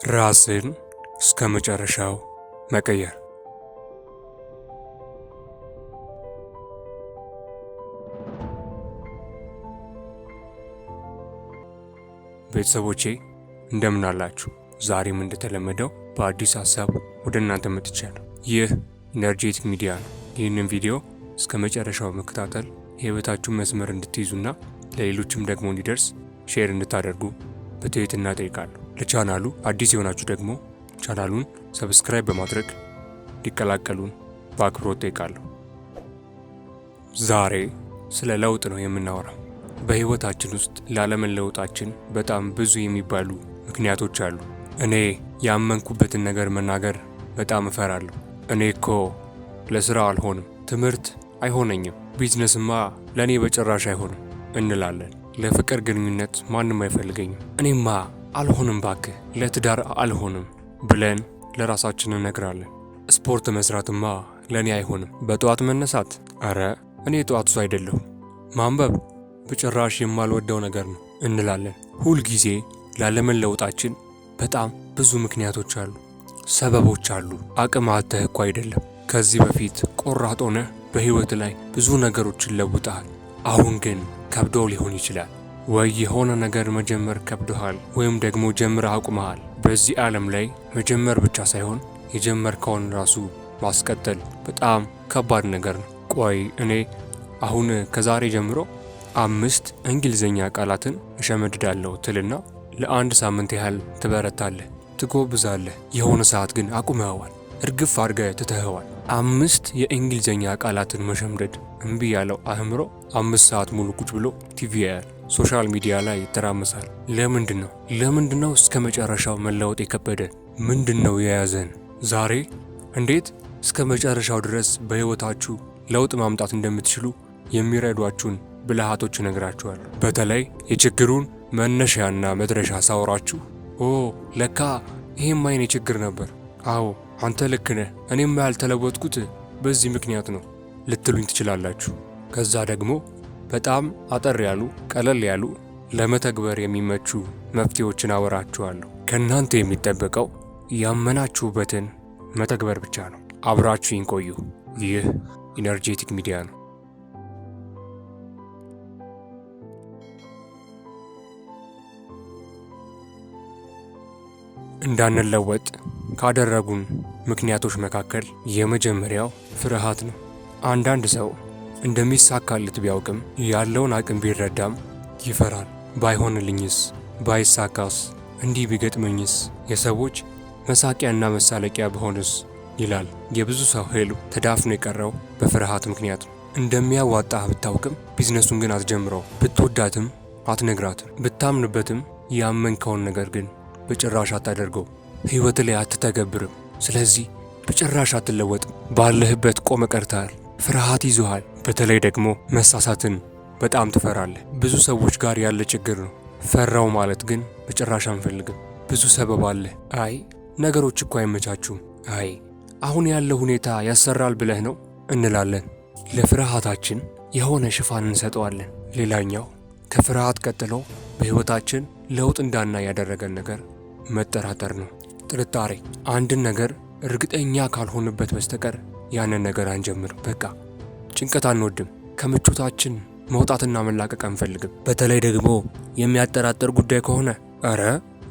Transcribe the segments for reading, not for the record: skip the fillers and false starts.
ራስን እስከ መጨረሻው መቀየር። ቤተሰቦቼ እንደምን አላችሁ? ዛሬም እንደተለመደው በአዲስ ሀሳብ ወደ እናንተ መጥቻለሁ። ይህ ኢነርጄቲክ ሚዲያ ነው። ይህንን ቪዲዮ እስከ መጨረሻው መከታተል የህይወታችሁን መስመር እንድትይዙና ለሌሎችም ደግሞ እንዲደርስ ሼር እንድታደርጉ በትህትና እጠይቃለሁ። ለቻናሉ አዲስ የሆናችሁ ደግሞ ቻናሉን ሰብስክራይብ በማድረግ እንዲቀላቀሉን በአክብሮት እጠይቃለሁ። ዛሬ ስለ ለውጥ ነው የምናወራው። በህይወታችን ውስጥ ላለመለወጣችን በጣም ብዙ የሚባሉ ምክንያቶች አሉ። እኔ ያመንኩበትን ነገር መናገር በጣም እፈራለሁ። እኔ እኮ ለስራ አልሆንም፣ ትምህርት አይሆነኝም፣ ቢዝነስማ ለእኔ በጭራሽ አይሆንም እንላለን። ለፍቅር ግንኙነት ማንም አይፈልገኝም፣ እኔማ አልሆንም ባክህ፣ ለትዳር አልሆንም ብለን ለራሳችን እነግራለን። ስፖርት መስራትማ ለእኔ አይሆንም፣ በጠዋት መነሳት፣ አረ እኔ ጠዋት ሰው አይደለሁም፣ ማንበብ በጭራሽ የማልወደው ነገር ነው እንላለን። ሁልጊዜ ላለመለወጣችን በጣም ብዙ ምክንያቶች አሉ፣ ሰበቦች አሉ። አቅም አጥተህ እኮ አይደለም። ከዚህ በፊት ቆራጥ ሆነህ በህይወት ላይ ብዙ ነገሮችን ለውጠሃል። አሁን ግን ከብዶ ሊሆን ይችላል። ወይ የሆነ ነገር መጀመር ከብዶሃል፣ ወይም ደግሞ ጀምረህ አቁመሃል። በዚህ ዓለም ላይ መጀመር ብቻ ሳይሆን የጀመርከውን ራሱ ማስቀጠል በጣም ከባድ ነገር ነው። ቆይ እኔ አሁን ከዛሬ ጀምሮ 5 እንግሊዝኛ ቃላትን እሸመድዳለሁ ትልና ለአንድ ሳምንት ያህል ትበረታለህ፣ ትጎብዛለህ። የሆነ ሰዓት ግን አቁመኸዋል፣ እርግፍ አድርገህ ትተኸዋል። 5 የእንግሊዝኛ ቃላትን መሸምደድ እምቢ ያለው አእምሮ 5 ሰዓት ሙሉ ቁጭ ብሎ ቲቪ ያያል፣ ሶሻል ሚዲያ ላይ ይተራመሳል። ለምንድን ነው እስከ መጨረሻው መለወጥ የከበደን? ምንድን ነው የያዘን? ዛሬ እንዴት እስከ መጨረሻው ድረስ በህይወታችሁ ለውጥ ማምጣት እንደምትችሉ የሚረዷችሁን ብልሃቶች እነግራችኋለሁ። በተለይ የችግሩን መነሻና መድረሻ ሳወራችሁ ለካ ይሄም አይኔ ችግር ነበር፣ አዎ አንተ ልክ ነህ፣ እኔም ያልተለወጥኩት በዚህ ምክንያት ነው ልትሉኝ ትችላላችሁ። ከዛ ደግሞ በጣም አጠር ያሉ ቀለል ያሉ ለመተግበር የሚመቹ መፍትሄዎችን አወራችኋለሁ። ከእናንተ የሚጠበቀው ያመናችሁበትን መተግበር ብቻ ነው። አብራችሁኝ ቆዩ። ይህ ኢነርጄቲክ ሚዲያ ነው። እንዳንለወጥ ካደረጉን ምክንያቶች መካከል የመጀመሪያው ፍርሃት ነው። አንዳንድ ሰው እንደሚሳካለት ቢያውቅም ያለውን አቅም ቢረዳም ይፈራል። ባይሆንልኝስ፣ ባይሳካስ፣ እንዲህ ቢገጥመኝስ፣ የሰዎች መሳቂያና መሳለቂያ ብሆንስ ይላል። የብዙ ሰው ህልም ተዳፍኖ የቀረው በፍርሃት ምክንያት ነው። እንደሚያዋጣህ ብታውቅም ቢዝነሱን ግን አትጀምረው። ብትወዳትም አትነግራትም። ብታምንበትም ያመንከውን ነገር ግን በጭራሽ አታደርገው። ህይወት ላይ አትተገብርም። ስለዚህ በጭራሽ አትለወጥም። ባለህበት ቆመ ቀርተሃል። ፍርሃት ይዞሃል። በተለይ ደግሞ መሳሳትን በጣም ትፈራለህ። ብዙ ሰዎች ጋር ያለ ችግር ነው። ፈራው ማለት ግን በጭራሽ አንፈልግም። ብዙ ሰበብ አለ። አይ ነገሮች እኮ አይመቻቹም፣ አይ አሁን ያለው ሁኔታ ያሰራል ብለህ ነው እንላለን። ለፍርሃታችን የሆነ ሽፋን እንሰጠዋለን። ሌላኛው ከፍርሃት ቀጥሎ በህይወታችን ለውጥ እንዳናይ ያደረገን ነገር መጠራጠር ነው። ጥርጣሬ። አንድን ነገር እርግጠኛ ካልሆንበት በስተቀር ያንን ነገር አንጀምር። በቃ ጭንቀት አንወድም። ከምቾታችን መውጣትና መላቀቅ አንፈልግም። በተለይ ደግሞ የሚያጠራጥር ጉዳይ ከሆነ አረ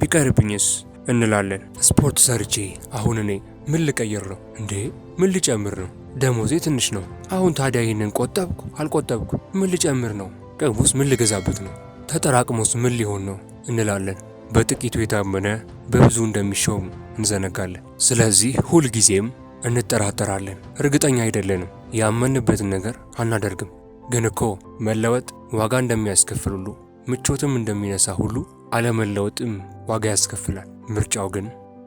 ቢቀርብኝስ እንላለን። ስፖርት ሰርቼ አሁን እኔ ምን ልቀይር ነው እንዴ? ምን ልጨምር ነው? ደሞዜ ትንሽ ነው። አሁን ታዲያ ይህንን ቆጠብኩ አልቆጠብኩ ምን ልጨምር ነው? ቀውስ ምን ልገዛበት ነው? ተጠራቅሞስ ምን ሊሆን ነው እንላለን። በጥቂቱ የታመነ በብዙ እንደሚሾም እንዘነጋለን። ስለዚህ ሁልጊዜም እንጠራጠራለን፣ እርግጠኛ አይደለንም። ያመንበትን ነገር አናደርግም። ግን እኮ መለወጥ ዋጋ እንደሚያስከፍል ሁሉ ምቾትም እንደሚነሳ ሁሉ አለመለወጥም ዋጋ ያስከፍላል። ምርጫው ግን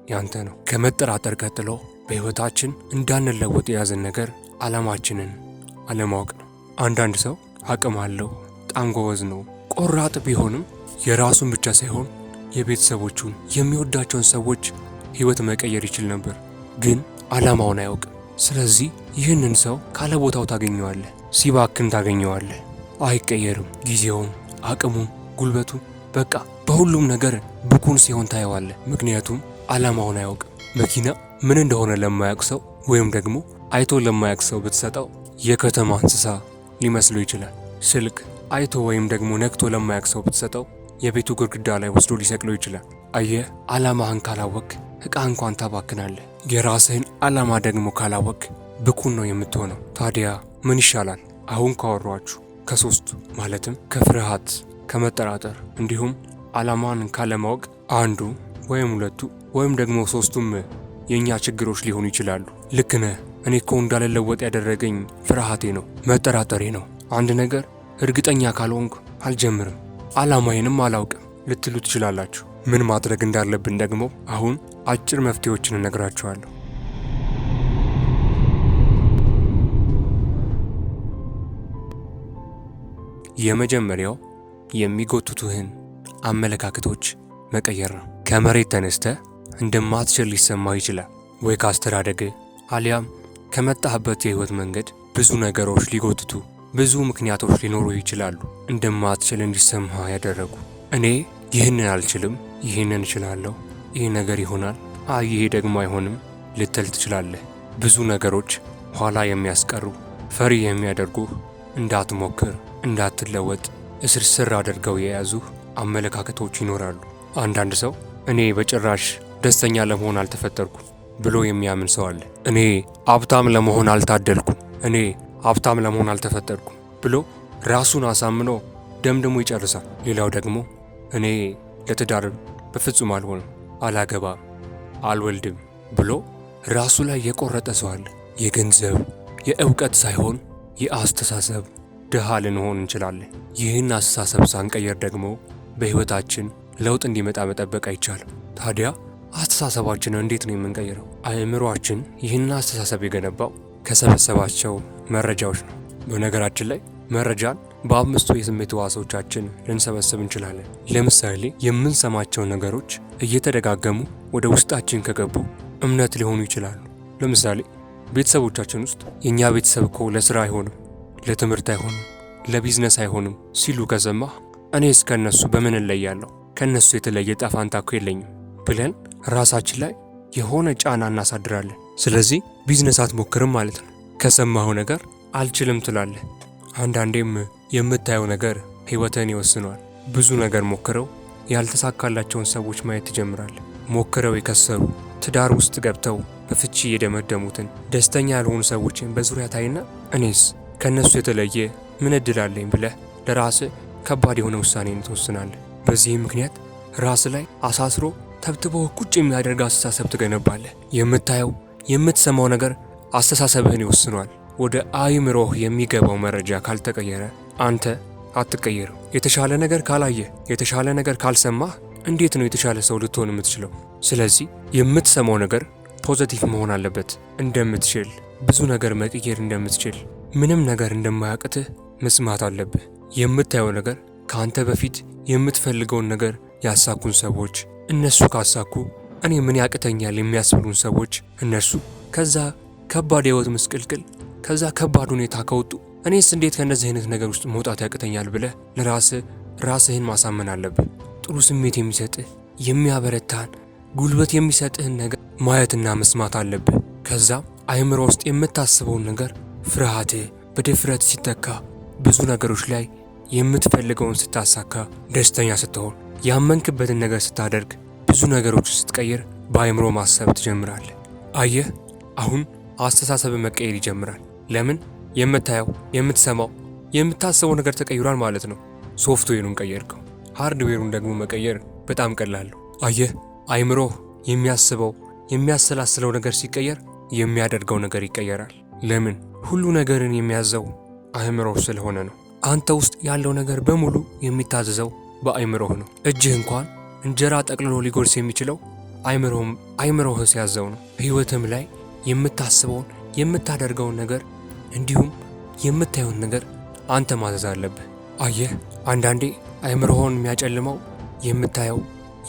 ያንተ ነው። ከመጠራጠር ቀጥሎ በህይወታችን እንዳንለወጥ የያዘን ነገር ዓላማችንን አለማወቅ ነው። አንዳንድ ሰው አቅም አለው፣ በጣም ጎበዝ ነው፣ ቆራጥ ቢሆንም የራሱን ብቻ ሳይሆን የቤተሰቦቹን የሚወዳቸውን ሰዎች ህይወት መቀየር ይችል ነበር፣ ግን ዓላማውን አያውቅም። ስለዚህ ይህንን ሰው ካለ ቦታው ታገኘዋለህ፣ ሲባክን ታገኘዋለህ። አይቀየርም። ጊዜውን፣ አቅሙን፣ ጉልበቱን በቃ በሁሉም ነገር ብኩን ሲሆን ታየዋለህ። ምክንያቱም ዓላማውን አያውቅም። መኪና ምን እንደሆነ ለማያውቅ ሰው ወይም ደግሞ አይቶ ለማያውቅ ሰው ብትሰጠው የከተማ እንስሳ ሊመስለው ይችላል። ስልክ አይቶ ወይም ደግሞ ነክቶ ለማያውቅ ሰው ብትሰጠው የቤቱ ግድግዳ ላይ ወስዶ ሊሰቅለው ይችላል። አየህ፣ ዓላማህን ካላወቅ ዕቃ እንኳን ታባክናለህ። የራስህን ዓላማ ደግሞ ካላወቅ ብኩን ነው የምትሆነው። ታዲያ ምን ይሻላል? አሁን ካወሯችሁ ከሶስቱ ማለትም ከፍርሃት፣ ከመጠራጠር እንዲሁም ዓላማን ካለማወቅ አንዱ ወይም ሁለቱ ወይም ደግሞ ሶስቱም የእኛ ችግሮች ሊሆኑ ይችላሉ። ልክ ነህ። እኔ እኮ እንዳልለወጥ ያደረገኝ ፍርሃቴ ነው፣ መጠራጠሬ ነው። አንድ ነገር እርግጠኛ ካልሆንኩ አልጀምርም፣ ዓላማዬንም አላውቅም ልትሉ ትችላላችሁ። ምን ማድረግ እንዳለብን ደግሞ አሁን አጭር መፍትሄዎችን እነግራችኋለሁ። የመጀመሪያው የሚጎትቱህን አመለካከቶች መቀየር ነው። ከመሬት ተነስተህ እንደማትችል ሊሰማህ ይችላል። ወይ ካስተዳደግ አሊያም ከመጣህበት የህይወት መንገድ ብዙ ነገሮች ሊጎትቱ፣ ብዙ ምክንያቶች ሊኖሩ ይችላሉ እንደማትችል እንዲሰማህ ያደረጉ። እኔ ይህንን አልችልም፣ ይህንን እችላለሁ፣ ይህ ነገር ይሆናል፣ ይሄ ደግሞ አይሆንም ልትል ትችላለህ። ብዙ ነገሮች ኋላ የሚያስቀሩ፣ ፈሪ የሚያደርጉህ፣ እንዳትሞክር፣ እንዳትለወጥ እስርስር አድርገው የያዙህ አመለካከቶች ይኖራሉ። አንዳንድ ሰው እኔ በጭራሽ ደስተኛ ለመሆን አልተፈጠርኩም ብሎ የሚያምን ሰው አለ። እኔ ሀብታም ለመሆን አልታደልኩም፣ እኔ ሀብታም ለመሆን አልተፈጠርኩም ብሎ ራሱን አሳምኖ ደምድሞ ይጨርሳል። ሌላው ደግሞ እኔ ለትዳር በፍጹም አልሆንም፣ አላገባም፣ አልወልድም ብሎ ራሱ ላይ የቆረጠ ሰው አለ። የገንዘብ የእውቀት ሳይሆን የአስተሳሰብ ድሃ ልንሆን እንችላለን። ይህን አስተሳሰብ ሳንቀየር ደግሞ በሕይወታችን ለውጥ እንዲመጣ መጠበቅ አይቻልም። ታዲያ አስተሳሰባችንን እንዴት ነው የምንቀይረው? አእምሮአችን ይህን አስተሳሰብ የገነባው ከሰበሰባቸው መረጃዎች ነው። በነገራችን ላይ መረጃን በአምስቱ የስሜት ሕዋሶቻችን ልንሰበስብ እንችላለን። ለምሳሌ የምንሰማቸው ነገሮች እየተደጋገሙ ወደ ውስጣችን ከገቡ እምነት ሊሆኑ ይችላሉ። ለምሳሌ ቤተሰቦቻችን ውስጥ የእኛ ቤተሰብ እኮ ለስራ አይሆንም፣ ለትምህርት አይሆንም፣ ለቢዝነስ አይሆንም ሲሉ ከሰማህ እኔስ ከነሱ በምን እለያለሁ? ከነሱ የተለየ ዕጣ ፈንታ እኮ የለኝም ብለን ራሳችን ላይ የሆነ ጫና እናሳድራለን። ስለዚህ ቢዝነስ አትሞክርም ማለት ነው። ከሰማኸው ነገር አልችልም ትላለህ። አንዳንዴም የምታየው ነገር ሕይወትህን ይወስነዋል። ብዙ ነገር ሞክረው ያልተሳካላቸውን ሰዎች ማየት ትጀምራለህ። ሞክረው የከሰሩ፣ ትዳር ውስጥ ገብተው በፍቺ የደመደሙትን፣ ደስተኛ ያልሆኑ ሰዎችን በዙሪያ ታይና እኔስ ከነሱ የተለየ ምን እድል አለኝ ብለህ ለራስህ ከባድ የሆነ ውሳኔን ትወስናለህ። በዚህ ምክንያት ራስ ላይ አሳስሮ ተብትቦ ቁጭ የሚያደርግ አስተሳሰብ ትገነባለህ። የምታየው የምትሰማው ነገር አስተሳሰብህን ይወስኗል። ወደ አእምሮህ የሚገባው መረጃ ካልተቀየረ አንተ አትቀየርም። የተሻለ ነገር ካላየህ፣ የተሻለ ነገር ካልሰማህ እንዴት ነው የተሻለ ሰው ልትሆን የምትችለው? ስለዚህ የምትሰማው ነገር ፖዘቲቭ መሆን አለበት። እንደምትችል፣ ብዙ ነገር መቀየር እንደምትችል፣ ምንም ነገር እንደማያቅትህ መስማት አለብህ። የምታየው ነገር ከአንተ በፊት የምትፈልገውን ነገር ያሳኩን ሰዎች፣ እነሱ ካሳኩ እኔ ምን ያቅተኛል የሚያስብሉን ሰዎች፣ እነሱ ከዛ ከባድ የህይወት ምስቅልቅል፣ ከዛ ከባድ ሁኔታ ከወጡ እኔስ እንዴት ከእነዚህ አይነት ነገር ውስጥ መውጣት ያቅተኛል ብለህ ራስህን ማሳመን አለብህ። ጥሩ ስሜት የሚሰጥህ የሚያበረታህን ጉልበት የሚሰጥህን ነገር ማየትና መስማት አለብህ። ከዛ አእምሮ ውስጥ የምታስበውን ነገር ፍርሃትህ በድፍረት ሲተካ፣ ብዙ ነገሮች ላይ የምትፈልገውን ስታሳካ፣ ደስተኛ ስትሆን፣ ያመንክበትን ነገር ስታደርግ፣ ብዙ ነገሮች ስትቀይር በአእምሮ ማሰብ ትጀምራለህ። አየህ፣ አሁን አስተሳሰብ መቀየር ይጀምራል። ለምን? የምታየው፣ የምትሰማው፣ የምታስበው ነገር ተቀይሯል ማለት ነው። ሶፍትዌሩን ቀየርከው። ሃርድዌሩን ደግሞ መቀየር በጣም ቀላል ነው። አየህ፣ አእምሮህ የሚያስበው የሚያሰላስለው ነገር ሲቀየር የሚያደርገው ነገር ይቀየራል። ለምን? ሁሉ ነገርን የሚያዘው አእምሮህ ስለሆነ ነው። አንተ ውስጥ ያለው ነገር በሙሉ የሚታዘዘው በአእምሮህ ነው። እጅህ እንኳን እንጀራ ጠቅልሎ ሊጎርስ የሚችለው አእምሮህ ሲያዘው ነው። በሕይወትም ላይ የምታስበውን የምታደርገውን ነገር እንዲሁም የምታየውን ነገር አንተ ማዘዝ አለብህ። አየህ፣ አንዳንዴ አእምሮህን የሚያጨልመው የምታየው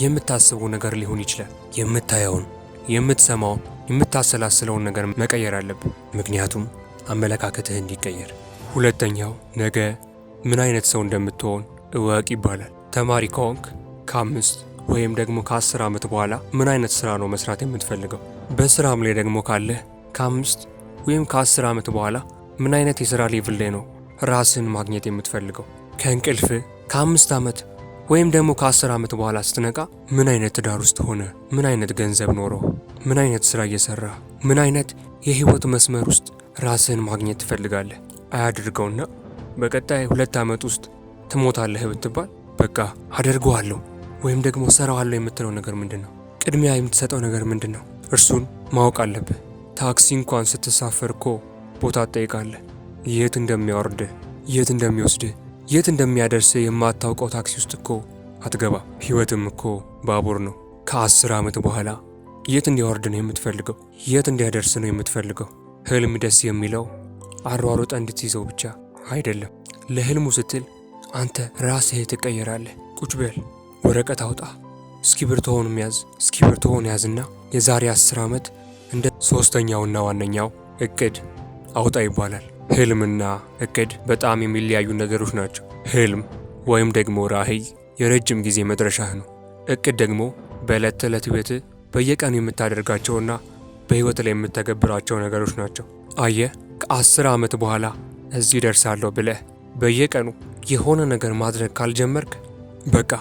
የምታስበው ነገር ሊሆን ይችላል። የምታየውን የምትሰማውን የምታሰላስለውን ነገር መቀየር አለብህ፣ ምክንያቱም አመለካከትህ እንዲቀየር። ሁለተኛው ነገ ምን አይነት ሰው እንደምትሆን እወቅ ይባላል። ተማሪ ከሆንክ ከ5 ወይም ደግሞ ከ10 ዓመት በኋላ ምን አይነት ስራ ነው መስራት የምትፈልገው? በስራም ላይ ደግሞ ካለህ ከ5 ወይም ከ10 ዓመት በኋላ ምን አይነት የስራ ሌቭል ላይ ነው ራስን ማግኘት የምትፈልገው? ከእንቅልፍ ከ5 ዓመት ወይም ደግሞ ከ10 ዓመት በኋላ ስትነቃ ምን አይነት ትዳር ውስጥ ሆነ፣ ምን አይነት ገንዘብ ኖሮ፣ ምን አይነት ስራ እየሰራ፣ ምን አይነት የህይወት መስመር ውስጥ ራስን ማግኘት ትፈልጋለህ? አያድርገውና በቀጣይ 2 ዓመት ውስጥ ትሞታለህ ብትባል በቃ አደርገዋለሁ ወይም ደግሞ ሰራዋለሁ የምትለው ነገር ምንድን ነው? ቅድሚያ የምትሰጠው ነገር ምንድን ነው? እርሱን ማወቅ አለብህ። ታክሲ እንኳን ስትሳፈር እኮ ቦታ ትጠይቃለህ። የት እንደሚያወርድህ፣ የት እንደሚወስድህ፣ የት እንደሚያደርስህ የማታውቀው ታክሲ ውስጥ እኮ አትገባ። ህይወትም እኮ ባቡር ነው። ከ10 ዓመት በኋላ የት እንዲያወርድ ነው የምትፈልገው? የት እንዲያደርስ ነው የምትፈልገው? ህልም ደስ የሚለው አሯሯጠ እንድትይዘው ብቻ አይደለም። ለህልሙ ስትል አንተ ራስህ ትቀየራለህ። ቁጭ በል፣ ወረቀት አውጣ፣ እስክሪብቶውን ያዝ። እስክሪብቶውን ያዝና የዛሬ 10 ዓመት እንደ ሶስተኛውና ዋነኛው እቅድ አውጣ ይባላል። ህልምና እቅድ በጣም የሚለያዩ ነገሮች ናቸው። ህልም ወይም ደግሞ ራዕይ የረጅም ጊዜ መድረሻህ ነው። እቅድ ደግሞ በዕለት ተዕለት ህይወትህ በየቀኑ የምታደርጋቸውና በህይወት ላይ የምተገብራቸው ነገሮች ናቸው። አየህ፣ ከ10 ዓመት በኋላ እዚህ ደርሳለሁ ብለህ በየቀኑ የሆነ ነገር ማድረግ ካልጀመርክ በቃ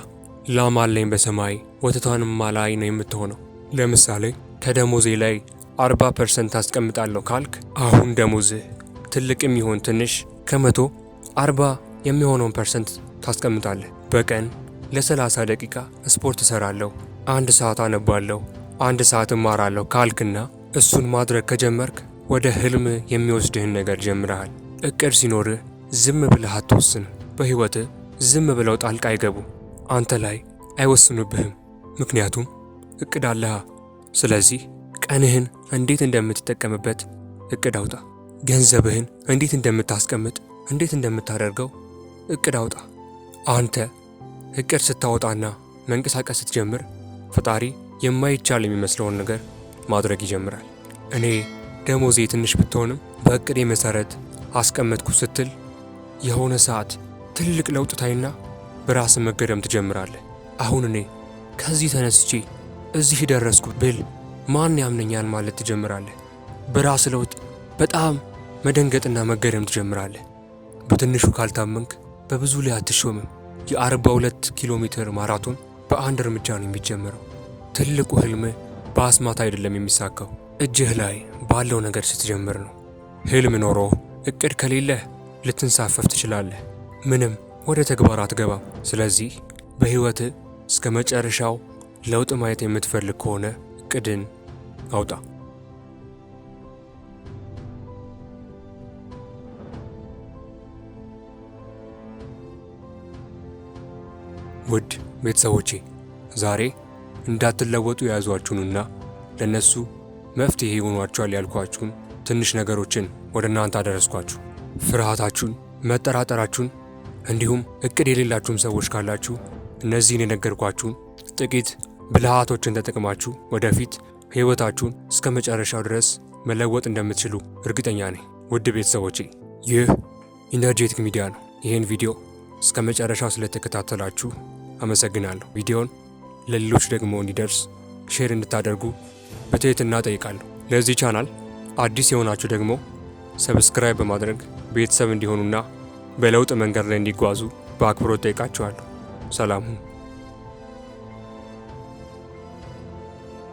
ላም አለኝ በሰማይ ወተቷንም ማላይ ነው የምትሆነው። ለምሳሌ ከደሞዜ ላይ 40% አስቀምጣለሁ ካልክ አሁን ደሞዝህ ትልቅ የሚሆን ትንሽ ከመቶ 40 የሚሆነውን ፐርሰንት ታስቀምጣለህ። በቀን ለ30 ደቂቃ ስፖርት እሰራለሁ፣ 1 ሰዓት አነባለሁ፣ 1 ሰዓት እማራለሁ ካልክና እሱን ማድረግ ከጀመርክ ወደ ህልም የሚወስድህን ነገር ጀምረሃል። እቅድ ሲኖርህ ዝም ብለህ አትወስን። በህይወትህ ዝም ብለው ጣልቃ አይገቡም። አንተ ላይ አይወስኑብህም። ምክንያቱም እቅድ አለህ። ስለዚህ ቀንህን እንዴት እንደምትጠቀምበት እቅድ አውጣ። ገንዘብህን እንዴት እንደምታስቀምጥ፣ እንዴት እንደምታደርገው እቅድ አውጣ። አንተ እቅድ ስታወጣና መንቀሳቀስ ስትጀምር ፈጣሪ የማይቻል የሚመስለውን ነገር ማድረግ ይጀምራል። እኔ ደሞዜ ትንሽ ብትሆንም በእቅዴ መሰረት አስቀመጥኩ ስትል የሆነ ሰዓት ትልቅ ለውጥ ታይና በራስ መገረም ትጀምራለህ። አሁን እኔ ከዚህ ተነስቼ እዚህ ደረስኩ ብል ማን ያምነኛል ማለት ትጀምራለህ። በራስ ለውጥ በጣም መደንገጥና መገረም ትጀምራለህ። በትንሹ ካልታመንክ በብዙ ላይ አትሾምም። የ42 ኪሎ ሜትር ማራቶን በአንድ እርምጃ ነው የሚጀምረው። ትልቁ ህልም በአስማት አይደለም የሚሳካው፣ እጅህ ላይ ባለው ነገር ስትጀምር ነው። ህልም ኖሮ እቅድ ከሌለህ ልትንሳፈፍ ትችላለህ። ምንም ወደ ተግባር አትገባም። ስለዚህ በህይወትህ እስከ መጨረሻው ለውጥ ማየት የምትፈልግ ከሆነ እቅድን አውጣ። ውድ ቤተሰቦቼ ዛሬ እንዳትለወጡ የያዟችሁንና ለነሱ መፍትሄ ይሆኗችኋል ያልኳችሁን ትንሽ ነገሮችን ወደ እናንተ አደረስኳችሁ። ፍርሃታችሁን፣ መጠራጠራችሁን እንዲሁም እቅድ የሌላችሁም ሰዎች ካላችሁ እነዚህን የነገርኳችሁን ጥቂት ብልሃቶችን ተጠቅማችሁ ወደፊት ህይወታችሁን እስከ መጨረሻው ድረስ መለወጥ እንደምትችሉ እርግጠኛ ነኝ። ውድ ቤተሰቦቼ ይህ ኢነርጄቲክ ሚዲያ ነው። ይህን ቪዲዮ እስከ መጨረሻው ስለተከታተላችሁ አመሰግናለሁ። ቪዲዮን ለሌሎች ደግሞ እንዲደርስ ሼር እንድታደርጉ በትህትና ጠይቃለሁ። ለዚህ ቻናል አዲስ የሆናችሁ ደግሞ ሰብስክራይብ በማድረግ ቤተሰብ እንዲሆኑና በለውጥ መንገድ ላይ እንዲጓዙ በአክብሮት ጠይቃችኋለሁ። ሰላም ሁኑ።